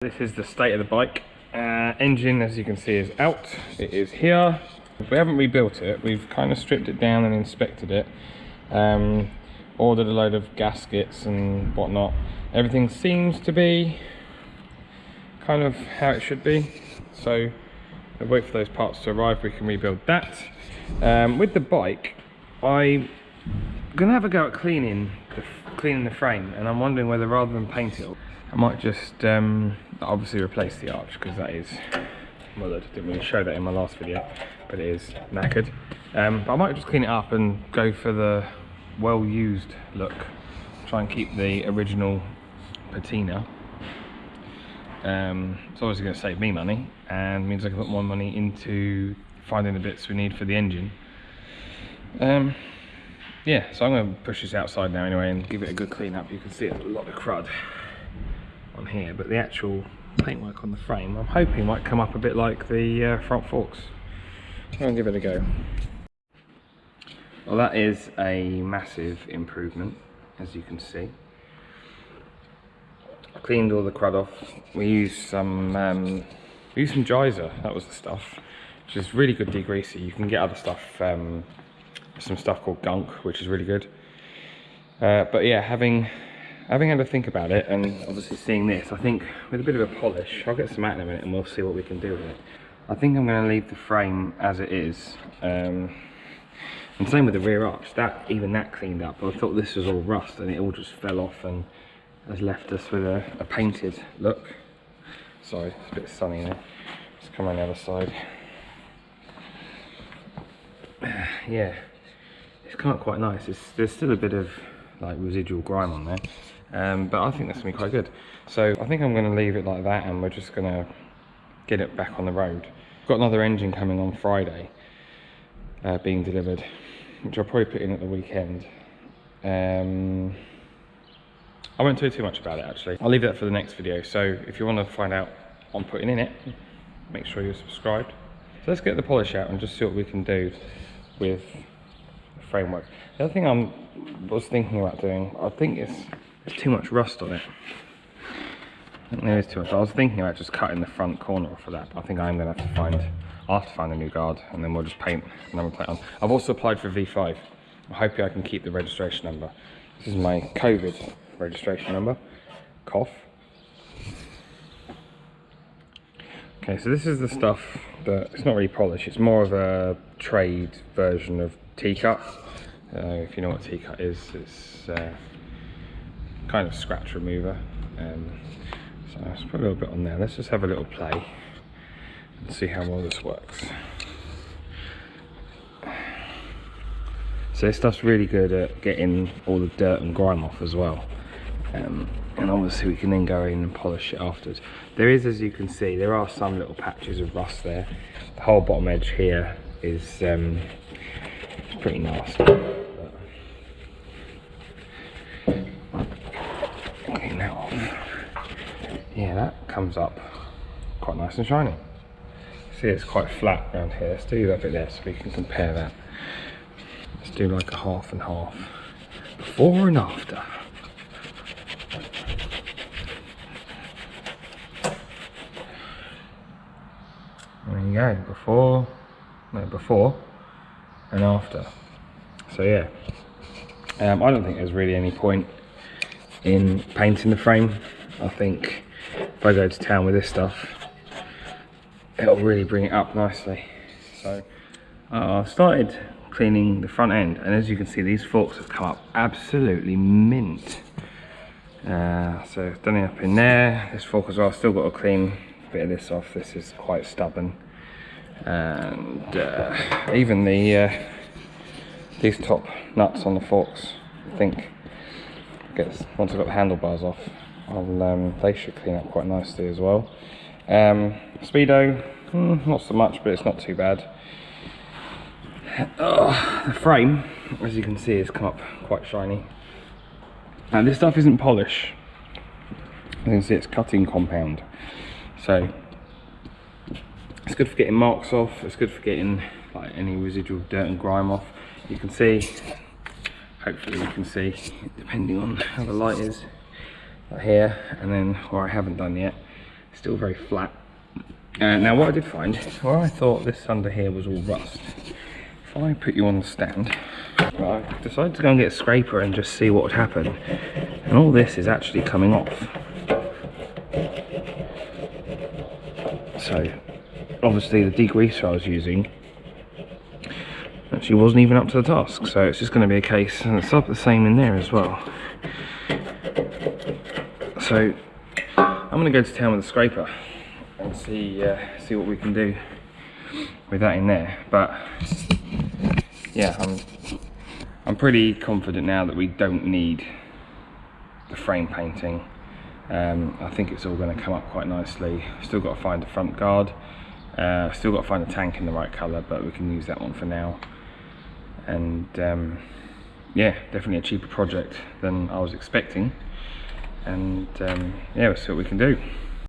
This is the state of the bike. Engine, as you can see, is out. It is here. We haven't rebuilt it. We've kind of stripped it down and inspected it. Ordered a load of gaskets and whatnot. Everything seems to be kind of how it should be. So we'll wait for those parts to arrive. We can rebuild that. With the bike, I'm gonna have a go at cleaning the frame, and I'm wondering whether rather than paint it, I might just obviously replace the arch, because that is, well, I didn't really show that in my last video, but it is knackered. But I might just clean it up and go for the well-used look. Try and keep the original patina. It's obviously going to save me money, and means I can put more money into finding the bits we need for the engine. Yeah, so I'm going to push this outside now anyway and give it a good clean up. You can see a lot of crud on here, but the actual paintwork on the frame, I'm hoping might come up a bit like the front forks. I'll give it a go. Well, that is a massive improvement, as you can see. I cleaned all the crud off. We used some geyser, that was the stuff, which is really good degreaser. You can get other stuff, some stuff called gunk, which is really good. But yeah, having had to think about it, and obviously seeing this, I think with a bit of a polish, I'll get some out in a minute and we'll see what we can do with it. I think I'm going to leave the frame as it is, and same with the rear arch. Even that cleaned up. I thought this was all rust and it all just fell off and has left us with a painted look. Sorry, it's a bit sunny now. Let's come on the other side. Yeah, it's come up quite nice. There's still a bit of like residual grime on there, but I think that's gonna be quite good. So I think I'm gonna leave it like that, and we're just gonna get it back on the road. Got another engine coming on Friday, being delivered, which I'll probably put in at the weekend. I won't tell you too much about it actually. I'll leave that for the next video. So if you want to find out what I'm putting in it, make sure you're subscribed. So let's get the polish out and just see what we can do with the framework. The other thing I was thinking about doing, I think there's too much rust on it. I think there is too much. I was thinking about just cutting the front corner off of that, but I think I'm going to have to find a new guard, and then we'll just paint another plate on. I've also applied for V5. I'm hoping I can keep the registration number. This is my COVID registration number. Cough. Okay, so this is the stuff that, it's not really polished, it's more of a trade version of T-cut. If you know what T-cut is, it's kind of scratch remover. So let's put a little bit on there. Let's just have a little play and see how well this works. So this stuff's really good at getting all the dirt and grime off as well. And obviously we can then go in and polish it afterwards. There is, as you can see, there are some little patches of rust there. The whole bottom edge here is pretty nasty. Clean that off. Yeah, that comes up quite nice and shiny. See, it's quite flat around here. Let's do that bit there so we can compare that. Let's do like a half and half, before and after. There you go, before and after. So yeah, I don't think there's really any point in painting the frame. I think if I go to town with this stuff, it'll really bring it up nicely. So I've started cleaning the front end, and as you can see, these forks have come up absolutely mint. So I've done it up in there. This fork as well, still got to clean a bit of this off. This is quite stubborn, and even these top nuts on the forks, I think once I've got the handlebars off, they should clean up quite nicely as well. Speedo, not so much, but it's not too bad. The frame, as you can see, has come up quite shiny. And this stuff isn't polish. You can see it's cutting compound. So it's good for getting marks off, it's good for getting like any residual dirt and grime off. You can see, hopefully you can see, depending on how the light is, like here, and then where I haven't done yet, Still very flat. Now what I did find, where I thought this under here was all rust, if I put you on the stand, I decided to go and get a scraper and just see what would happen. And all this is actually coming off. So obviously the degreaser I was using actually wasn't even up to the task, so it's just going to be a case, and it's up the same in there as well. So I'm going to go to town with a scraper and see what we can do with that in there. But yeah, I'm pretty confident now that we don't need the frame painting. I think it's all going to come up quite nicely. Still got to find a front guard, still got to find a tank in the right colour, but we can use that one for now. And yeah, definitely a cheaper project than I was expecting. And yeah, we'll see what we can do.